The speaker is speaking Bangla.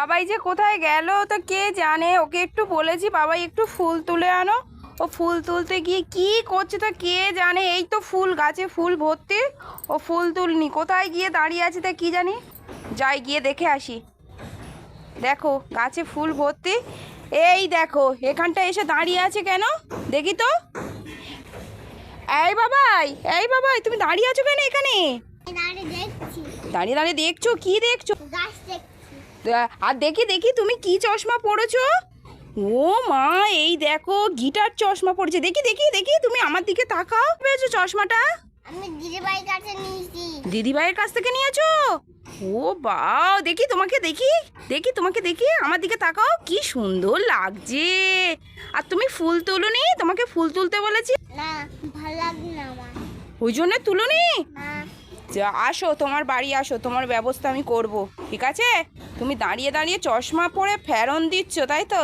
বাবাই যে কোথায় গেল তো কে জানে। ওকে একটু বলেছি বাবাই একটু ফুল তুলে আনো, ও ফুল তুলতে গিয়ে কি করছে তো কে জানে। এই তো ফুল গাছে ফুল ভর্তি, ও ফুল তুলনি, কোথায় গিয়ে দাঁড়িয়ে আছে তা কি জানি। যাই গিয়ে দেখে আসি। দেখো গাছে ফুল ভর্তি, এই দেখো এখানটা এসে দাঁড়িয়ে আছে কেন দেখি তো। এই বাবাই, এই বাবাই, তুমি দাঁড়িয়ে আছো কেন এখানে? দাঁড়িয়ে দাঁড়িয়ে দেখছো কি দেখছো? আর দেখি দেখি তুমি কি চশমা পড়েছো। ও মা, এই দেখো গিটার চশমা পড়েছে। দেখি দেখি দেখি, তুমি আমার দিকে তাকাও। পেয়েছো চশমাটা? আমি দিদিভাইয়ের কাছে নিয়েছি। দিদিভাইয়ের কাছ থেকে নিয়েছো? ও বাও, দেখি তোমাকে দেখি, দেখি তোমাকে দেখি, আমার দিকে তাকাও, কি সুন্দর লাগছে। আর তুমি ফুল তুলোনি? তোমাকে ফুল তুলতে বলেছি না, ভালো লাগে না আমার। ওই জন্য তুলোনি? না, যা, আসো তোমার বাড়ি আসো, তোমার ব্যবস্থা আমি করব, ঠিক আছে? তুমি দাঁড়িয়ে দাঁড়িয়ে চশমা পরে ফেরন দিচ্ছ তাই তো?